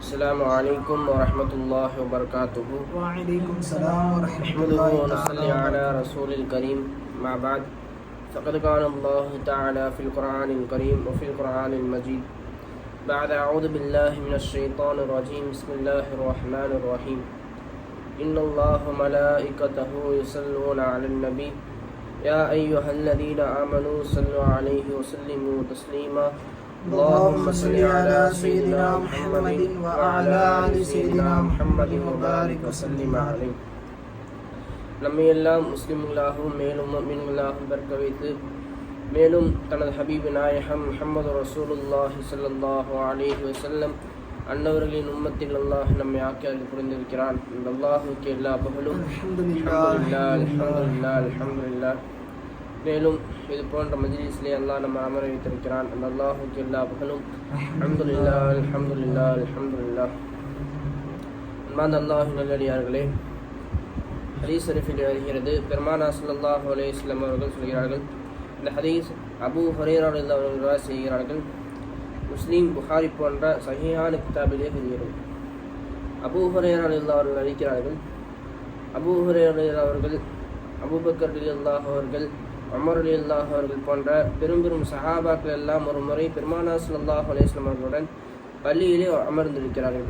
السلام عليكم ورحمة الله وبركاته. وعليكم السلام ورحمة الله ونصلي على رسول الكريم. مع بعد فقد قال الله تعالى في القرآن الكريم وفي القرآن المجيد بعد أعوذ بالله من الشيطان الرجيم. بسم الله الرحمن الرحيم. إن الله وملائكته يصلون على النبي يا أيها الذين آمنوا صلوا عليه وسلموا تسليما. اللهم صل على سيدنا محمد وعلى آل سيدنا محمد وبارك وسلم عليه. நம்மை எல்லாம் முஸ்லிம்களாகவும் மேலும் முஃமின்களாகவும் பிறக்க வைத்து மேலும் தனது ஹபீப் நாயகம் முஹம்மது ரசூலுல்லாஹி ஸல்லல்லாஹு அலைஹி வஸல்லம் அன்னவர்களின் உம்மத்தில் அல்லாஹ் நம்மை ஆக்கி புரிந்திருக்கிறான். அல்லாஹுக்கு எல்லா புகழும். அல்ஹம்துலில்லாஹ் அல்ஹம்துலில்லாஹ் அல்ஹம்துலில்லாஹ். மேலும் இது போன்ற மஜ்லிஸிலே அல்லாஹ் நம்ம அமர வைத்திருக்கிறான். அந்த அல்லாஹுக்கு எல்லா புகழும். அல்ஹம்துலில்லாஹ் அல்ஹம்துலில்லாஹ் அல்ஹம்துலில்லாஹ். அன்பார்ந்த அல்லாஹ்வின் நல்லடியார்களே, ஹதீஸ் ஷரீஃபில் வருகிறது, பெருமானா ஸல்லல்லாஹு அலைஹி வஸல்லம் அவர்கள் சொல்கிறார்கள். இந்த ஹதீஸ் அபூ ஹுரைரா ரலியல்லாஹு அன்ஹு ரிவாயத் செய்கிறார்கள். முஸ்லிம், புகாரி போன்ற சஹீஹான கிதாபிலே வருகிறது. அபூ ஹுரைரா ரலியல்லாஹு அவர்கள் அறிவிக்கிறார்கள், அபூ ஹுரைரா ரலியல்லாஹு அவர்கள், அபூபக்கர் ரலியல்லாஹு அவர்கள், உமர் ரலியல்லாஹு அவர்கள் போன்ற பெரும் பெரும் சஹாபாக்கள் எல்லாம் ஒரு முறை பெருமானா ஸல்லல்லாஹு அலைஹி வஸல்லம் அவர்களுடன் பள்ளியிலே அமர்ந்திருக்கிறார்கள்.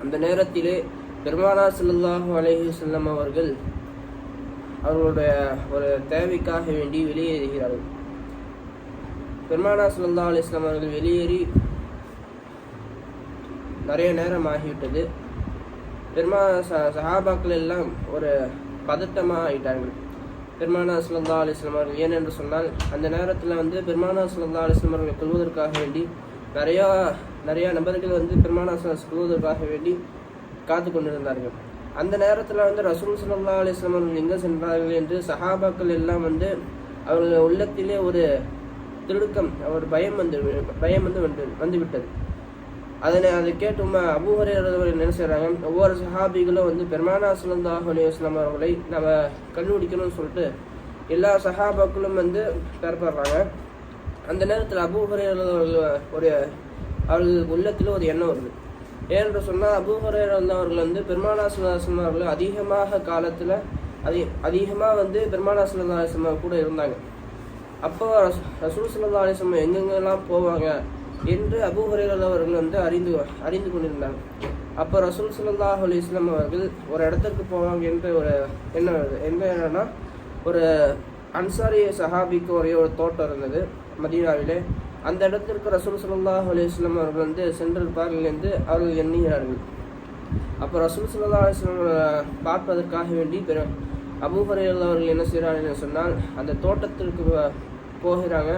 அந்த நேரத்திலே பெருமானா ஸல்லல்லாஹு அலைஹி வஸல்லம் அவர்கள் அவர்களுடைய ஒரு தேவைக்காக வேண்டி வெளியேறுகிறார்கள். பெருமானா ஸல்லல்லாஹு அலைஹி வஸல்லம் அவர்கள் வெளியேறி நிறைய நேரம் ஆகிவிட்டது. சஹாபாக்கள் எல்லாம் ஒரு பதட்டமாக ஆகிட்டார்கள். பெருமானா ஸல்லல்லாஹு அலைஹி வஸல்லம் அவர்கள் ஏனென்று சொன்னால் அந்த நேரத்தில் பெருமானா ஸல்லல்லாஹு அலைஹி வஸல்லம் அவர்கள் கொள்வதற்காக வேண்டி நிறையா நபர்கள் பெருமானா கொள்வதற்காக வேண்டி காத்து கொண்டிருந்தார்கள். அந்த நேரத்தில் ரசூல் ஸல்லல்லாஹு அலைஹி வஸல்லம் அவர்கள் எங்கே சென்றார்கள் என்று சஹாபாக்கள் எல்லாம் அவர்கள் உள்ளத்திலே ஒரு திடுக்கம், ஒரு பயம் வந்துவிட்டது. அதை கேட்டு அபூ ஹுரைரா என்ன செய்கிறாங்க, ஒவ்வொரு சஹாபிகளும் பெருமானா ஸல்லல்லாஹு அலைஹி வஸல்லம் அவர்களை நம்ம கண்டுபிடிக்கணும்னு சொல்லிட்டு எல்லா சஹாபாக்களும் பெறப்படுறாங்க. அந்த நேரத்தில் அபூ ஹுரைரா அவர்களுக்கு உள்ளத்தில் ஒரு எண்ணம் வருது. ஏனென்று சொன்னால் அபூ ஹுரைரா அவர்கள் பெருமானா ஸல்லல்லாஹு அலைஹி வஸல்லம் அவர்கள் அதிகமாக காலத்தில் அதிகமாக பெருமானா ஸல்லல்லாஹு அலைஹி வஸல்லம் கூட இருந்தாங்க. அப்போ ரசூல் ஸல்லல்லாஹு அலைஹி வஸல்லம் எங்கெங்கெல்லாம் போவாங்க என்று அபூ ஹுரைரா அவர்கள் அறிந்து கொண்டிருந்தாங்க. அப்போ ரசூல் ஸல்லல்லாஹு அலைஹி வஸல்லம் அவர்கள் ஒரு இடத்துக்கு போவாங்க என்ற ஒரு எண்ணம் வருது. என்னன்னா, ஒரு அன்சாரி சஹாபிக்கு ஒரே ஒரு தோட்டம் இருந்தது மதீனாவிலே. அந்த இடத்திற்கு ரசூல் ஸல்லல்லாஹு அலைஹி வஸல்லம் அவர்கள் சென்றிருப்பார்கள் என்று அவர்கள் எண்ணுகிறார்கள். அப்போ ரசூல் ஸல்லல்லாஹு அலைஹி வஸல்லம் பார்ப்பதற்காக வேண்டி அபூ ஹுரைரா அவர்கள் என்ன செய்கிறார்கள் சொன்னால் அந்த தோட்டத்திற்கு போகிறாங்க.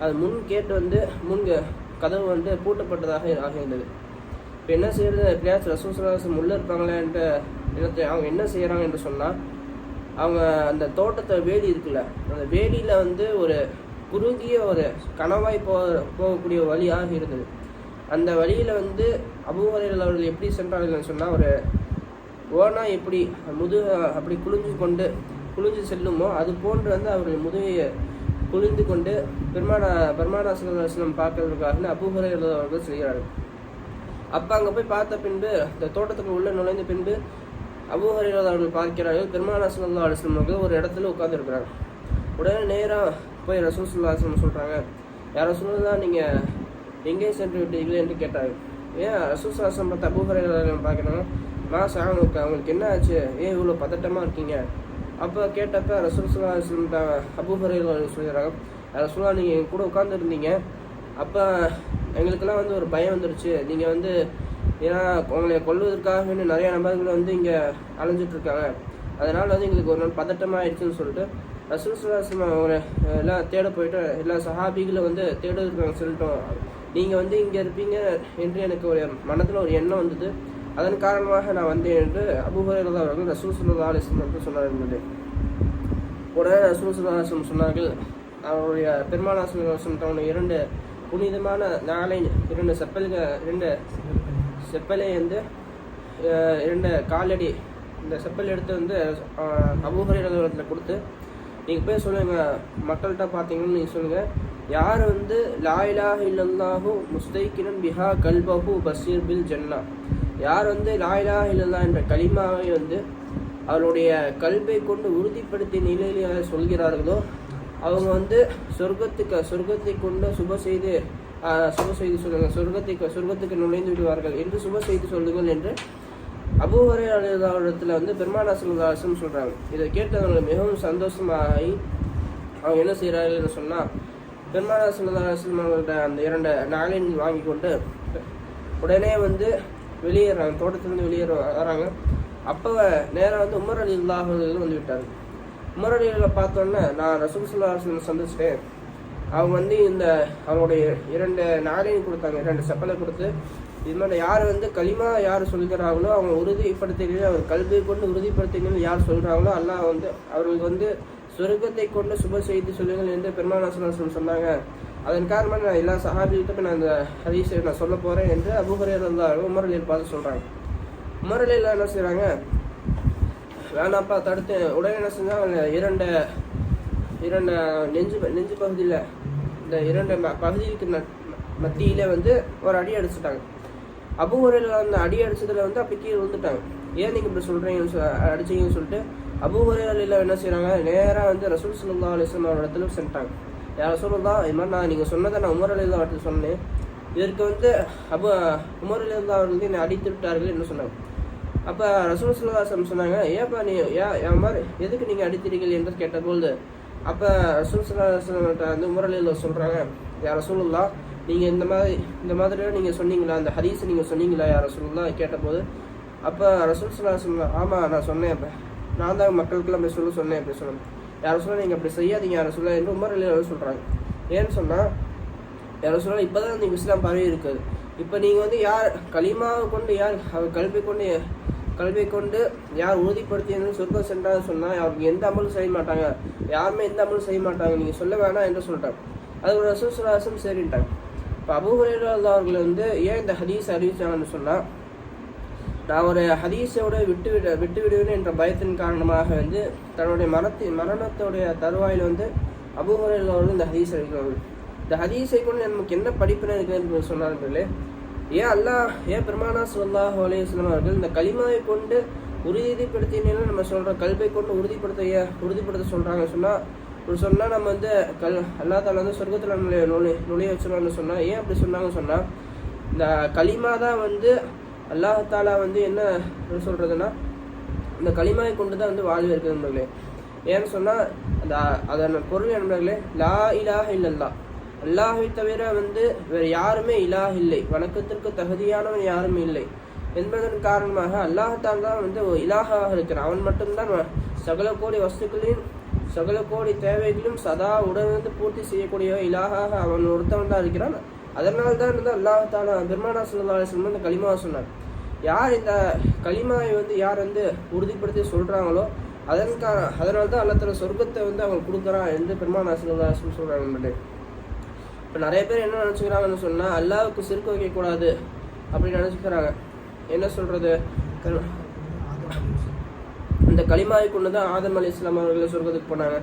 அது முன் கேட்டு கதவு பூட்டப்பட்டதாக ஆகியிருந்தது. இப்போ என்ன செய்யறது, எப்படியாச்சும் ரசூல் ஸல்லல்லாஹு அலைஹி வஸல்லம் உள்ளே இருப்பாங்களே என்ற எண்ணத்தை அவங்க என்ன செய்கிறாங்க என்று சொன்னால், அவங்க அந்த தோட்டத்தை வேலி இருக்குல்ல, அந்த வேலியில் ஒரு குறுகிய ஒரு கணவாய் போகக்கூடிய வழியாக இருந்தது. அந்த வழியில் அபூ ஹுரைரா அவர்கள் எப்படி சென்றார்கள் சொன்னால், ஒரு ஓனா எப்படி அப்படி குளிஞ்சு செல்லுமோ அது போன்று அவர்கள் முதுகையை குளிந்து கொண்டு பெருமானா ஸல்லல்லாஹு அலைஹி வஸல்லம் பார்க்கறதுக்காக அபூ ஹுரைரா அவர்கள் செய்கிறார்கள். அப்போ அங்கே போய் பார்த்த பின்பு இந்த தோட்டத்துக்கு உள்ளே நுழைந்த பின்பு அபூ ஹுரைரா அவர்கள் பார்க்கிறார்கள், பெருமானா ஸல்லல்லாஹு அலைஹி வஸல்லம் அவர்கள் ஒரு இடத்துல உட்கார்ந்துருக்கிறாங்க. உடனே நேராக போய் ரசூல் ஸல்லல்லாஹு அலைஹி வஸல்லம் சொல்கிறாங்க, யார் ரசூலுல்லாஹ் நீங்கள் எங்கே சென்று விட்டீர்கள் என்று கேட்டார்கள். ஏன் ரசூல் ஸல்லல்லாஹு அலைஹி வஸல்லம் பார்த்து அபூ ஹுரைரா பார்க்கணும், அவங்களுக்கு என்ன ஆச்சு, ஏன் இவ்வளோ பதட்டமாக இருக்கீங்க? அப்போ கேட்டப்ப ரசூல் ஸல்லல்லாஹு அலைஹி வஸல்லம் அபூ ஹுரைரா சொல்கிறாங்க, ரசூலுல்லாஹ் நீங்கள் என் கூட உட்காந்துருந்தீங்க, அப்போ எங்களுக்கெல்லாம் ஒரு பயம் வந்துருச்சு. நீங்கள் ஏன்னா உங்களை கொல்வதற்காக வேண்டி நிறையா நபர்கள் இங்கே அலைஞ்சிட்ருக்காங்க, அதனால் எங்களுக்கு ஒரு நாள் பதட்டமாகிடுச்சுன்னு சொல்லிட்டு ரசூல் ஸல்லல்லாஹு அலைஹி வஸல்லம் அவங்களை எல்லாம் தேட போயிட்டு எல்லா சஹாபிகளும் தேடுறதுக்காக சொல்லிட்டோம். நீங்கள் இங்கே இருப்பீங்க என்று எனக்கு ஒரு மனதில் ஒரு எண்ணம் வந்தது, அதன் காரணமாக நான் வந்தேன் என்று அபூ ஹுரைரா அவர்கள் ரசூல் ஸல்லல்லாஹு அலைஹி வஸல்லம் சொன்னார்கள். உடனே ரசூல் ஸல்லல்லாஹு அலைஹி வஸல்லம் சொன்னார்கள், அவருடைய பெருமானா ஸல்லல்லாஹு அலைஹி வஸல்லம் இரண்டு புனிதமான நாளை இரண்டு செப்பலை இரண்டு காலடி இந்த செப்பல் எடுத்து அபூ ஹுரைரா அவர்களிடத்தில் கொடுத்து நீங்கள் போய் சொல்லுங்கள், மக்கள்கிட்ட பார்த்தீங்கன்னு நீங்கள் சொல்லுங்கள், யார் வந்து லா இலாஹ இல்லல்லாஹு முஸ்தைக்கினன் பிஹா கல்பஹு பஷீர் பில் ஜன்னா, யார் வந்து லா இலாஹ இல்லல்லாஹ் என்ற கலிமாவை வந்து அவருடைய கல்பை கொண்டு உறுதிப்படுத்தி நிலையில சொல்கிறார்களோ அவங்க வந்து சொர்க்கத்தை கொண்டு சுப செய்து சொல்லுங்கள், சொர்க்கத்துக்கு நுழைந்து விடுவார்கள் என்று சுப செய்து சொல்லுங்கள் என்று அபூ ஹுரைரா இடத்துல வந்து பெருமானார் ஸல்லல்லாஹு அலைஹி வஸல்லம் சொல்கிறாங்க. இதை கேட்டவர்கள் மிகவும் சந்தோஷமாகி அவங்க என்ன செய்கிறார்கள்னு சொன்னால், பெருமானார் ஸல்லல்லாஹு அலைஹி வஸல்லம் அவர்கள்ட்ட அந்த 2 நாளின் வாங்கி கொண்டு உடனே வந்து வெளியேறாங்க, தோட்டத்திலிருந்து வெளியேற வராங்க. அப்போ நேராக வந்து உமர் ரலியல்லாஹு அன்ஹு வந்து விட்டார். உமர் ரலியல்லாஹு பார்த்தோன்னே, நான் ரசூல் ஸல்லல்லாஹு அலைஹி வஸல்லம் சந்திச்சிட்டேன். அவங்க வந்து இந்த அவங்களுடைய 2 நாளையும் கொடுத்தாங்க, 2 செப்பலை கொடுத்து, இது மாதிரி யார் வந்து களிமா யார் சொல்கிறாங்களோ அவங்க உறுதிப்படுத்தினீங்க, அவர் கல்வியை கொண்டு உறுதிப்படுத்தினீங்க யார் சொல்கிறாங்களோ அல்லாஹ் வந்து அவர்களுக்கு வந்து சொர்க்கத்தை கொண்டு சுப செய்தி சொல்லுங்கள் என்று பெருமானார் ஸல்லல்லாஹு அலைஹி வஸல்லம் சொன்னாங்க. அதன் காரணமாக நான் எல்லா சஹாபிகிட்ட நான் அந்த ஹதீஸை நான் சொல்ல போகிறேன் என்று அபூ ஹுரைரா உமர் ரலியல்லாஹு பார்த்து சொல்கிறாங்க. உமர் ரலியல்லாஹு என்ன செய்கிறாங்க, வேணாப்பா தடுத்து உடனே என்ன செஞ்சாங்க, 2 நெஞ்சு பகுதியில் இந்த 2 பகுதிக்கு மத்தியில வந்து ஒரு அடி அடிச்சுட்டாங்க. அபூ ஹுரைரா அந்த அடி அடிச்சதுல வந்து அப்போ கீழே விழுந்துட்டாங்க. ஏன் நீங்கள் இப்படி சொல்கிறீங்கன்னு அடிச்சிங்கன்னு சொல்லிட்டு அபூ ஹுரைரா என்ன செய்கிறாங்க, நேராக வந்து ரசூல் ஸல்லல்லாஹு அலைஹி வஸல்லம் அவரோட இடத்துல சென்றாங்க. யார் ரசூலுல்லாஹ், இது மாதிரி நான் நீங்கள் சொன்னதை நான் உமர் ரலியல்லாஹு அவர்கிட்ட சொன்னேன், இதற்கு வந்து உமர் ரலியல்லாஹு அவர்கள் என்னை அடித்து விட்டார்கள் என்று சொன்னாங்க. அப்போ ரசூல் ஸல்லல்லாஹு அலைஹி வஸல்லம் சொன்னாங்க, ஏப்பா நீ என் மாதிரி எதுக்கு நீங்கள் அடித்தீர்கள் என்று கேட்டபோது அப்போ ரசூல் ஸல்லல்லாஹு அலைஹி வஸல்லம் வந்து உமர் ரலியல்லாஹு சொல்கிறாங்க, யார் ரசூலுல்லாஹ் நீங்கள் இந்த மாதிரிலாம் நீங்கள் சொன்னீங்களா, அந்த ஹதீஸை நீங்கள் சொன்னீங்களா யார் ரசூலுல்லாஹ் கேட்டபோது அப்போ ரசூல் ஸல்லல்லாஹு அலைஹி வஸல்லம், ஆமாம் நான் சொன்னேன், இப்போ நான் தான் மக்களுக்கெல்லாம் போய் சொன்னேன் அப்படி சொல்லணும், யார் சொல்ல நீங்கள் அப்படி செய்யாதீங்க யார் சொல்ல என்று உமர் ரலியல்லாஹு சொல்கிறாங்க. ஏன்னு சொன்னால், யார் சொல்ல இப்போ தான் நீங்கள் இஸ்லாம் பரவி இருக்குது, இப்போ நீங்கள் வந்து யார் களிமாவை கொண்டு யார் அவர் கல்வியை கொண்டு யார் உறுதிப்படுத்தி சொர்க்கம் சென்றான்னு சொன்னால் அவருக்கு எந்த அமலும் செய்ய மாட்டாங்க, யாருமே எந்த அமலும் செய்ய மாட்டாங்க, நீங்கள் சொல்ல வேணாம் என்று சொல்லிட்டாங்க. அது ஒரு ரசூல் ஸல்லல்லாஹு அலைஹி வஸல்லம் சரின்ட்டாங்க. இப்போ அபூ ஹுரைரா அவர்கள் வந்து ஏன் இந்த ஹதீஸ் அறிவிச்சாங்கன்னு சொன்னால், நான் ஒரு ஹதீஸோட விட்டு விடுவேன் என்ற பயத்தின் காரணமாக வந்து தன்னுடைய மரணத்தோடைய தருவாயில் வந்து அபூ ஹுரைரா அவர்கள் இந்த ஹதீஸ் அறிவிக்கிறார்கள். இந்த ஹதீஸை கொண்டு நமக்கு என்ன படிப்பினை இருக்குன்னு சொன்னார்களே, ஏன் பெருமானார் ஸல்லல்லாஹு அலைஹி வஸல்லம் அவர்கள் இந்த கலிமாவை கொண்டு உறுதிப்படுத்தினேன்னு நம்ம சொல்கிறோம், கல்வை கொண்டு உறுதிப்படுத்த சொல்கிறாங்க சொன்னால் நம்ம வந்து அல்லாஹ் தஆலா வந்து சொர்க்கத்தில் நுழைய வச்சிருவான்னு சொன்னால், ஏன் அப்படி சொன்னாங்கன்னு சொன்னால், இந்த கலிமா தான் வந்து அல்லாஹ் தஆலா வந்து என்ன சொல்கிறதுனா, இந்த கலிமாவை கொண்டு தான் வந்து வாழ்வு இருக்குது நண்பர்களே. ஏன்னு சொன்னால் அதன் பொருள் நண்பர்களே, லா இலாஹ இல்லல்லாஹ், அல்லாஹை தவிர வந்து வேறு யாருமே இலாஹ் இல்லை, வணக்கத்திற்கு தகுதியானவன் யாருமே இல்லை என்பதன் காரணமாக அல்லாஹ்தான் தான் வந்து இலாஹாக இருக்கிறான். அவன் மட்டும்தான் சகல கோடி வஸ்துக்களின் சகல கோடி தேவைகளும் சதா உடனிருந்து பூர்த்தி செய்யக்கூடிய இலாஹாக அவன் ஒருத்தவன் தான் இருக்கிறான். அதனால தான் வந்து அல்லாஹ் தஆலா பெருமானார் ஸல்லல்லாஹு அலைஹி வஸல்லம் இந்த கலிமாவை சொன்னார். யார் இந்த கலிமாவை வந்து யார் வந்து உறுதிப்படுத்தி சொல்கிறாங்களோ அதனால தான் அல்லாஹ் தஆலா சொர்க்கத்தை வந்து அவங்க கொடுக்குறான் என்று பெருமானார் ஸல்லல்லாஹு அலைஹி வஸல்லம் சொல்கிறாங்க. இப்போ நிறைய பேர் என்ன நினச்சிக்கிறாங்கன்னு சொன்னால், அல்லாஹ்வுக்கு சிறுக்கு வைக்கக்கூடாது அப்படின்னு நினச்சிக்கிறாங்க. என்ன சொல்கிறது, இந்த கலிமாவை கொண்டு தான் ஆதம் அலைஹிஸ்ஸலாம் அவர்கள் சொர்க்கத்துக்கு போனாங்க.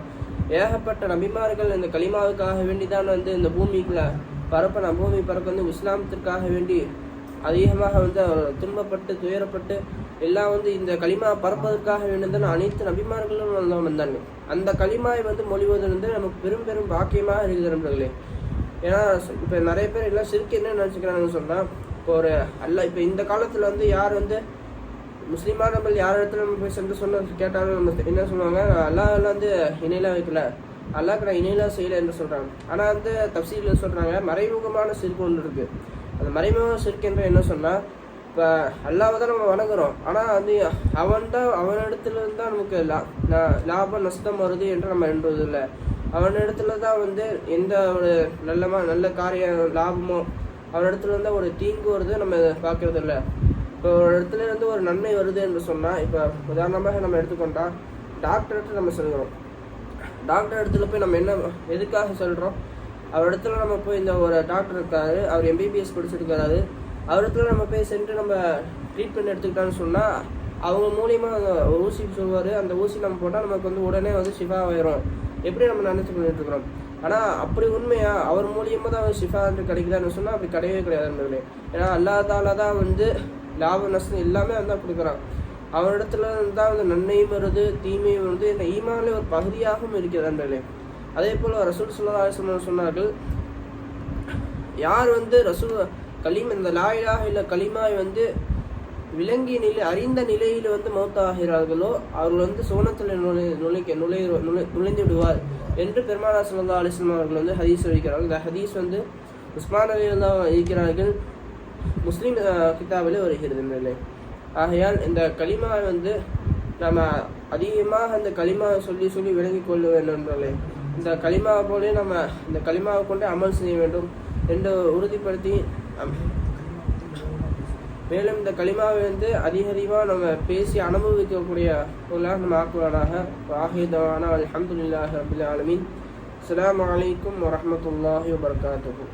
ஏகப்பட்ட நபிமார்கள் இந்த கலிமாவுக்காக வேண்டி தான் வந்து இந்த பூமி பறக்க வந்து இஸ்லாமத்திற்காக வேண்டி அதிகமாக வந்து துன்பப்பட்டு துயரப்பட்டு எல்லாம் வந்து இந்த கலிமா பரப்பதற்காக வேண்டி தான் அனைத்து நபிமார்களும் வந்தாங்க. அந்த கலிமாவை வந்து மொழிவது வந்து நமக்கு பெரும் பாக்கியமாக இருக்குது நண்பர்களே. ஏன்னா இப்போ நிறைய பேர் எல்லாம் சிறுக்கு என்ன நினச்சிக்கிறாங்கன்னு சொன்னால், இப்போ இந்த காலத்தில் வந்து யார் வந்து முஸ்லீமாக நம்ம யார் இடத்துல நம்ம போய் சென்று கேட்டாலும் நம்ம என்ன சொல்லுவாங்க, அல்லாஹ் வந்து இணையெல்லாம் வைக்கல, அல்லாஹ்க்கு நான் இணையெல்லாம் செய்யலை என்று சொல்கிறாங்க. ஆனால் வந்து தஃசீரில் சொல்கிறாங்க, மறைமுகமான சிறுக்கு ஒன்று இருக்குது. அந்த மறைமுக சிறுக்கு என்று என்ன சொன்னால், இப்போ அல்லாஹ்வை தான் நம்ம வணங்குறோம், ஆனால் வந்து அவனிடத்துலேருந்து தான் நமக்கு லாபம் நஷ்டம் வருது என்று நம்ம எண்ணுவதில்லை. அவனிடத்துல தான் வந்து எந்த ஒரு நல்ல காரியம் லாபமோ அவனிடத்துல இருந்தால் ஒரு தீங்கு வருது நம்ம பார்க்கறது இல்லை. இப்போ ஒரு இடத்துல இருந்து ஒரு நன்மை வருது என்று சொன்னால், இப்போ உதாரணமாக நம்ம எடுத்துக்கொண்டா டாக்டர்கிட்ட நம்ம சொல்கிறோம், டாக்டர் இடத்துல போய் நம்ம எதுக்காக சொல்கிறோம், அவர் இடத்துல நம்ம போய் இந்த ஒரு டாக்டர் இருக்காரு, அவர் MBBS படிச்சிருக்காரு, அவர் இடத்துல நம்ம போய் சென்று நம்ம ட்ரீட்மெண்ட் எடுத்துக்கிட்டான்னு சொன்னால் அவங்க மூலியமாக ஊசி சொல்லுவார், அந்த ஊசி நம்ம போட்டால் நமக்கு வந்து உடனே வந்து ஷிஃபா ஆயிரும் எப்படி நம்ம நினைச்சு பண்ணிட்டு இருக்கிறோம். ஆனா அப்படி உண்மையா அவர் மூலியமா தான் ஷிஃபா என்று கிடைக்குதான்னு சொன்னா அப்படி கிடையவே கிடையாது. ஏன்னா அல்லாஹ் தாலா தான் வந்து லாப நஷ்டம் எல்லாமே வந்து கொடுக்குறான். அவனிடத்துல தான் வந்து நன்மையும் வருது, தீமையும் வந்து இந்த ஈமான்ல ஒரு பகுதியாகவும் இருக்கிறது. அதே போல ரசூல் ஸல்லல்லாஹு அலைஹி வஸல்லம் சொன்னார்கள், யார் வந்து இந்த லா இலாஹ இல்ல கலிமாவை வந்து விளங்கிய நிலை அறிந்த நிலையில் வந்து மௌத்தாகிறார்களோ அவர்கள் வந்து சோனத்தில் நுழைந்து விடுவார் என்று பெருமானார் ஸல்லல்லாஹு அலைஹி வஸல்லம் அவர்கள் வந்து ஹதீஸ் வைக்கிறார்கள். இந்த ஹதீஸ் வந்து உஸ்மான் ரலியல்லாஹு அன்ஹு இருக்கிறார்கள், முஸ்லீம் கிதாபிலே வருகிறது. ஆகையால் இந்த கலிமாவை வந்து நம்ம அதிகமாக அந்த கலிமாவை சொல்லி விளங்கி கொள்ள வேண்டும். இந்த கலிமாவை போல நம்ம இந்த கலிமாவை கொண்டு அமல் செய்ய வேண்டும் என்று உறுதிப்படுத்தி, மேலும் இந்த கலிமாவை வந்து அதிகமாக நம்ம பேசி அனுபவிக்கக்கூடிய பொருளாக நம்ம ஆக்குவானாக. ஆஹிதவானா அல்ஹம்துலில்லாஹி ரப்பில் ஆலமீன். அஸ்ஸலாமு அலைக்கும் வரஹ்மத்துல்லாஹி வபரகாத்துஹு.